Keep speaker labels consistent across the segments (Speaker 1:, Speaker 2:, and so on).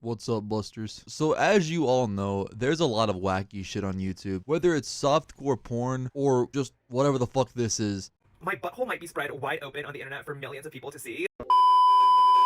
Speaker 1: What's up, Busters? So as you all know, there's a lot of wacky shit on YouTube. Whether it's softcore porn or just whatever the fuck this is.
Speaker 2: My butthole might be spread wide open on the internet for millions of people to see.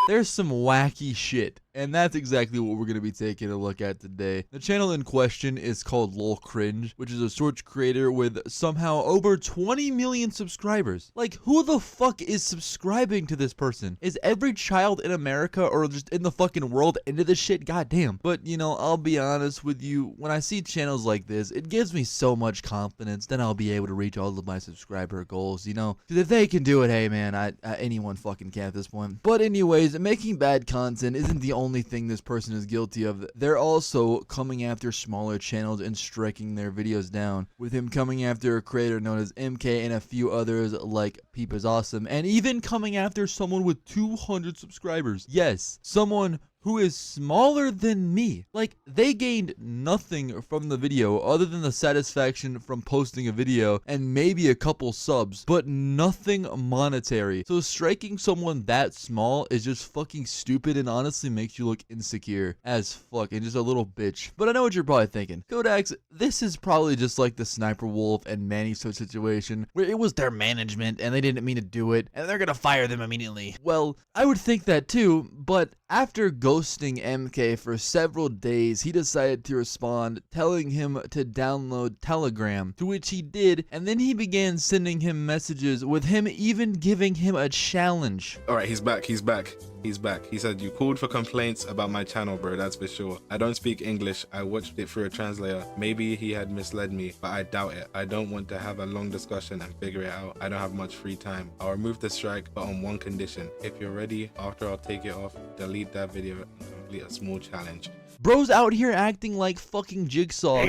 Speaker 1: There's some wacky shit, and that's exactly what we're going to be taking a look at today. The channel in question is called lolcringe, which is a Twitch creator with somehow over 20 million subscribers. Like, who the fuck is subscribing to this person? Is every child in America or just in the fucking world into this shit? Goddamn. But, you know, I'll be honest with you, when I see channels like this, it gives me so much confidence that I'll be able to reach all of my subscriber goals, you know? Because if they can do it, hey man, anyone fucking can at this point. But anyways, making bad content isn't the only thing this person is guilty of. They're also coming after smaller channels and striking their videos down, with him coming after a creator known as MK and a few others like Peep is Awesome, and even coming after someone with 200 subscribers. Yes, someone who is smaller than me. Like, they gained nothing from the video other than the satisfaction from posting a video and maybe a couple subs, but nothing monetary. So striking someone that small is just fucking stupid and honestly makes you look insecure as fuck and just a little bitch. But I know what you're probably thinking. Kodaks, this is probably just like the Sniper Wolf and Manny So situation where it was their management and they didn't mean to do it and they're gonna fire them immediately. Well, I would think that too, but after ghosting MK for several days, he decided to respond, telling him to download Telegram, to which he did, and then he began sending him messages, with him even giving him a challenge.
Speaker 3: Alright, he's back. He said, you called for complaints about my channel, bro, that's for sure. I don't speak English, I watched it through a translator. Maybe he had misled me, but I doubt it. I don't want to have a long discussion and figure it out. I don't have much free time. I'll remove the strike, but on one condition. If you're ready, after I'll take it off, delete that video and complete a small challenge.
Speaker 1: Bro's out here acting like fucking Jigsaw,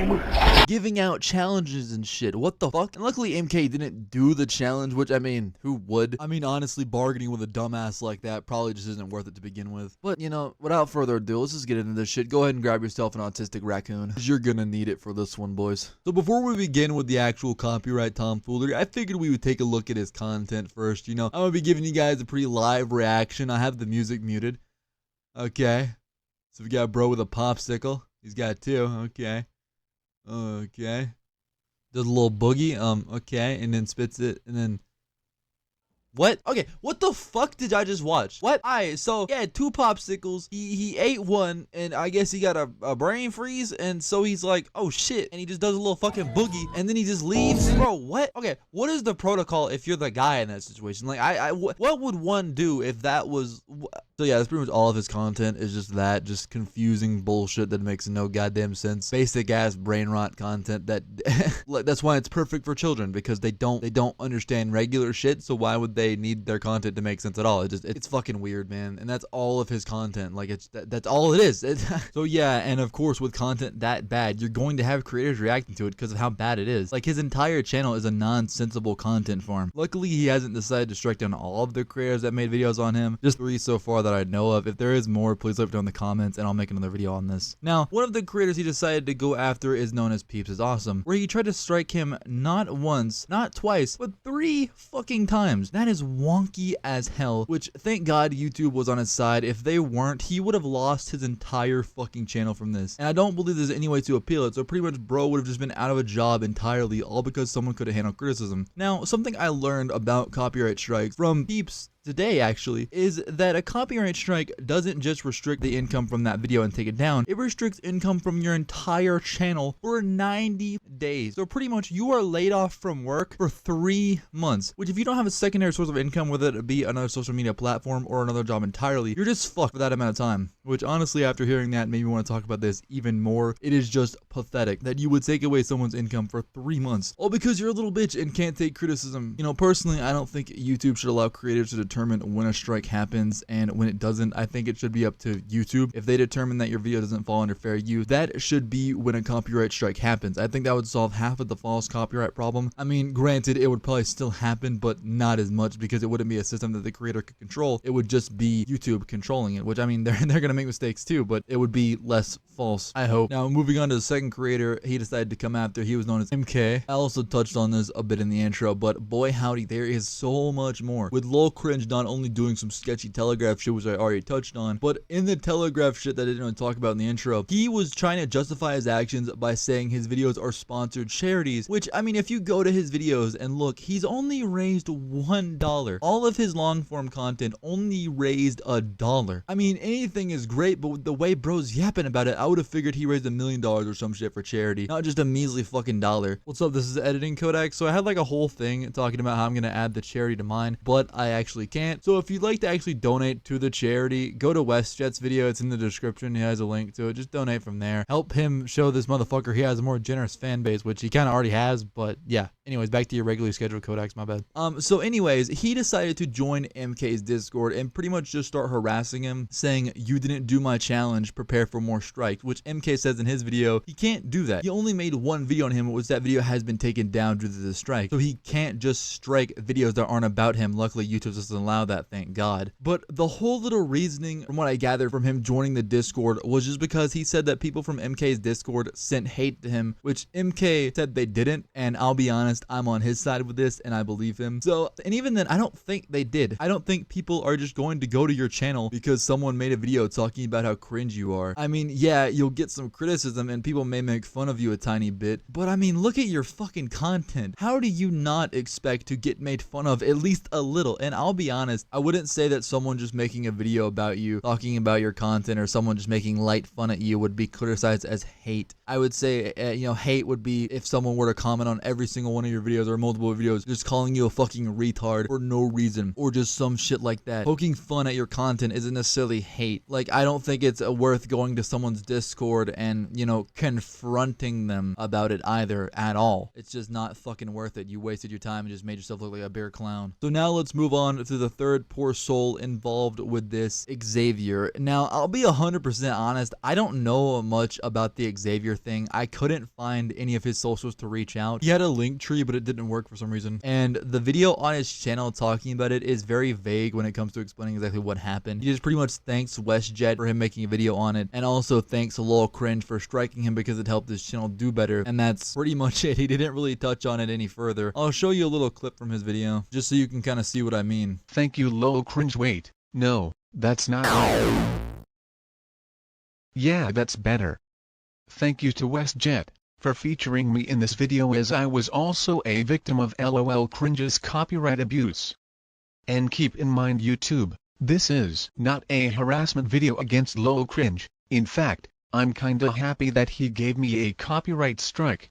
Speaker 1: giving out challenges and shit. What the fuck? And luckily MK didn't do the challenge, which, I mean, who would? I mean, honestly, bargaining with a dumbass like that probably just isn't worth it to begin with. But, you know, without further ado, let's just get into this shit. Go ahead and grab yourself an autistic raccoon, 'cause you're gonna need it for this one, boys. So before we begin with the actual copyright tomfoolery, I figured we would take a look at his content first. You know, I'm gonna be giving you guys a pretty live reaction. I have the music muted. Okay. So we got bro with a popsicle. He's got two. Okay. Okay. Does a little boogie. Okay. And then spits it. And then. What? Okay, what the fuck did I just watch? What? Alright, so he had two popsicles. He ate one, and I guess he got a brain freeze, and so he's like, oh shit, and he just does a little fucking boogie, and then he just leaves. Bro, what? Okay, what is the protocol if you're the guy in that situation? Like, what would one do if that was... So yeah, that's pretty much all of his content is just that, just confusing bullshit that makes no goddamn sense. Basic ass brain rot content that that's why it's perfect for children, because they don't understand regular shit, so why would they need their content to make sense at all? It's fucking weird, man. And that's all of his content. Like, that's all it is. So yeah, and of course with content that bad, you're going to have creators reacting to it because of how bad it is. Like, his entire channel is a nonsensical content farm. Luckily he hasn't decided to strike down all of the creators that made videos on him, just 3 so far that I know of. If there is more, please let me know in the comments and I'll make another video on this. Now, one of the creators he decided to go after is known as Peeps is Awesome, where he tried to strike him not once, not twice, but 3 fucking times. That is wonky as hell, which thank God YouTube was on his side. If they weren't, he would have lost his entire fucking channel from this. And I don't believe there's any way to appeal it, so pretty much bro would have just been out of a job entirely, all because someone could have handled criticism. Now, something I learned about copyright strikes from Peeps today actually is that a copyright strike doesn't just restrict the income from that video and take it down. It restricts income from your entire channel for 90 days. So pretty much you are laid off from work for 3 months, which if you don't have a secondary source of income, whether it be another social media platform or another job entirely, you're just fucked for that amount of time. Which honestly, after hearing that, made me want to talk about this even more. It is just pathetic that you would take away someone's income for 3 months, all because you're a little bitch and can't take criticism. You know, personally, I don't think YouTube should allow creators to determine when a strike happens and when it doesn't. I think it should be up to YouTube. If they determine that your video doesn't fall under fair use, that should be when a copyright strike happens. I think that would solve half of the false copyright problem. I mean, granted, it would probably still happen, but not as much, because it wouldn't be a system that the creator could control. It would just be YouTube controlling it, which, I mean, they're gonna make mistakes too, but it would be less false, I hope. Now, moving on to the second creator he decided to come after, he was known as MK. I also touched on this a bit in the intro, but boy howdy, there is so much more. With lolcringe not only doing some sketchy Telegraph shit, which I already touched on, but in the Telegraph shit that I didn't really talk about in the intro, he was trying to justify his actions by saying his videos are sponsored charities, which, I mean, if you go to his videos and look, he's only raised $1. All of his long form content only raised $1. I mean, anything is great, but with the way bro's yapping about it, I would have figured he raised $1 million or some shit for charity, not just a measly fucking dollar. What's up? This is Editing Kodak. So I had like a whole thing talking about how I'm gonna add the charity to mine, but I actually can't. So if you'd like to actually donate to the charity, go to WestJet's video. It's in the description. He has a link to it. Just donate from there. Help him show this motherfucker he has a more generous fan base, which he kind of already has. But yeah. Anyways, back to your regularly scheduled Kodaks. My bad. So anyways, he decided to join MK's Discord and pretty much just start harassing him, saying, "You didn't do my challenge. Prepare for more strikes," which MK says in his video he can't do that. He only made one video on him, which that video has been taken down due to the strike. So he can't just strike videos that aren't about him. Luckily, YouTube doesn't allow that, thank God. But the whole little reasoning, from what I gathered from him joining the Discord, was just because he said that people from MK's Discord sent hate to him, which MK said they didn't. And I'll be honest, I'm on his side with this and I believe him. So, and even then, I don't think they did. I don't think people are just going to go to your channel because someone made a video talking about how cringe you are. I mean, yeah, you'll get some criticism and people may make fun of you a tiny bit, but I mean, look at your fucking content. How do you not expect to get made fun of at least a little? And I'll be honest, I wouldn't say that someone just making a video about you, talking about your content, or someone just making light fun at you would be criticized as hate. I would say, hate would be if someone were to comment on every single one of your videos or multiple videos, just calling you a fucking retard for no reason, or just some shit like that. Poking fun at your content isn't necessarily hate. Like, I don't think it's worth going to someone's Discord and, confronting them about it either at all. It's just not fucking worth it. You wasted your time and just made yourself look like a bear clown. So now let's move on to the third poor soul involved with this, Xavier. Now, I'll be 100% honest, I don't know much about the Xavier thing. I couldn't find any of his socials to reach out. He had a link tree, but it didn't work for some reason. And the video on his channel talking about it is very vague when it comes to explaining exactly what happened. He just pretty much thanks WestJet for him making a video on it, and also thanks lolcringe for striking him because it helped his channel do better. And that's pretty much it. He didn't really touch on it any further. I'll show you a little clip from his video, just so you can kind of see what I mean.
Speaker 4: Thank you, lolcringe. Wait, no, that's not right. Yeah, that's better. Thank you to WestJet for featuring me in this video, as I was also a victim of lolcringe's copyright abuse. And keep in mind, YouTube, this is not a harassment video against lolcringe. In fact, I'm kinda happy that he gave me a copyright strike,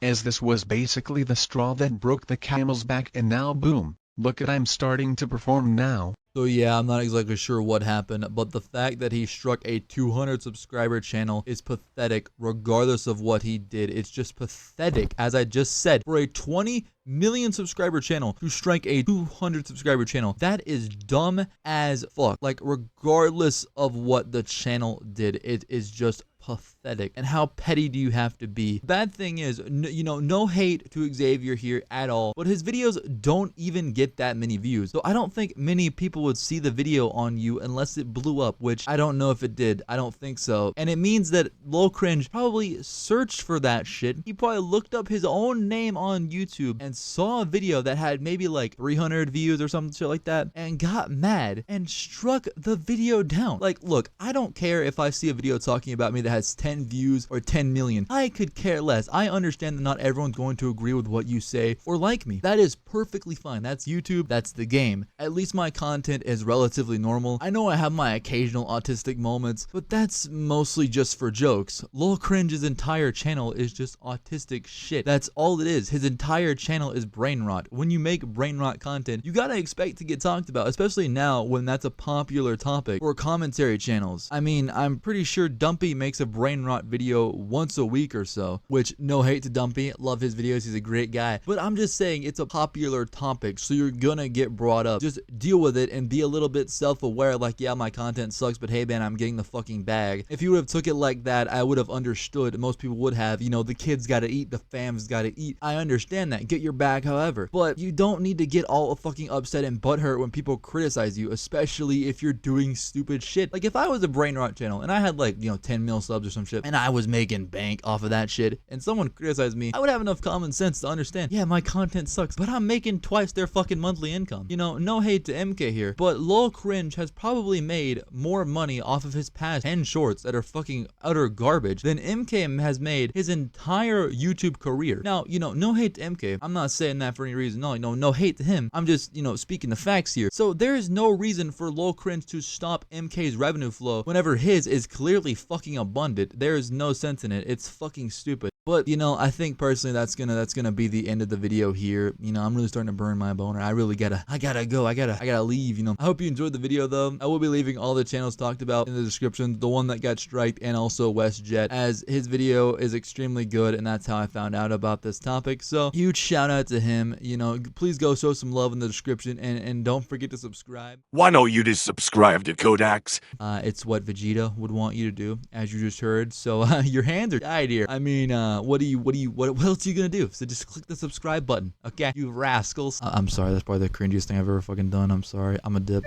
Speaker 4: as this was basically the straw that broke the camel's back, and now boom, look at I'm starting to perform now.
Speaker 1: So yeah, I'm not exactly sure what happened, but the fact that he struck a 200 subscriber channel is pathetic regardless of what he did. It's just pathetic, as I just said. For a 20 million subscriber channel to strike a 200 subscriber channel, that is dumb as fuck. Like, regardless of what the channel did, it is just pathetic. And how petty do you have to be? Bad thing is, no hate to Xavier here at all, but his videos don't even get that many views. So I don't think many people would see the video on you unless it blew up, which I don't know if it did. I don't think so. And it means that lolcringe probably searched for that shit. He probably looked up his own name on YouTube and saw a video that had maybe like 300 views or some shit like that and got mad and struck the video down. Like, look, I don't care if I see a video talking about me that has 10 views or 10 million. I could care less. I understand that not everyone's going to agree with what you say or like me. That is perfectly fine. That's YouTube. That's the game. At least my content is relatively normal. I know I have my occasional autistic moments, but that's mostly just for jokes. lolcringe's entire channel is just autistic shit. That's all it is. His entire channel is brain rot. When you make brain rot content, you gotta expect to get talked about, especially now when that's a popular topic for commentary channels. I mean, I'm pretty sure Dumpy makes a brain rot video once a week or so, which, no hate to Dumpy, love his videos, he's a great guy, but I'm just saying it's a popular topic, so you're gonna get brought up. Just deal with it and and be a little bit self-aware, like, yeah, my content sucks, but hey man, I'm getting the fucking bag. If you would have took it like that, I would have understood. Most people would have, you know, the kids gotta eat, the fam's gotta eat. I understand that. Get your bag, however. But you don't need to get all fucking upset and butthurt when people criticize you, especially if you're doing stupid shit. Like, if I was a brain rot channel and I had like, you know, 10 mil subs or some shit, and I was making bank off of that shit, and someone criticized me, I would have enough common sense to understand, yeah, my content sucks, but I'm making twice their fucking monthly income. You know, no hate to MK here, but Lol Cringe has probably made more money off of his past 10 shorts that are fucking utter garbage than MK has made his entire YouTube career. Now, you know, no hate to MK. I'm not saying that for any reason. No hate to him. I'm just, you know, speaking the facts here. So there is no reason for Lol Cringe to stop MK's revenue flow whenever his is clearly fucking abundant. There is no sense in it. It's fucking stupid. But, you know, I think personally that's gonna be the end of the video here. You know, I'm really starting to burn my boner. I gotta go. I gotta leave, you know. I hope you enjoyed the video though. I will be leaving all the channels talked about in the description. The one that got striked and also WestJet, as his video is extremely good and that's how I found out about this topic. So huge shout out to him. You know, please go show some love in the description and don't forget to subscribe.
Speaker 5: Why don't you just subscribe to Kodaks?
Speaker 1: It's what Vegeta would want you to do, as you just heard. So your hands are tied here. I mean, what else are you gonna do? So just click the subscribe button, okay? You rascals. I'm sorry, that's probably the cringiest thing I've ever fucking done. I'm sorry. I'm a dip.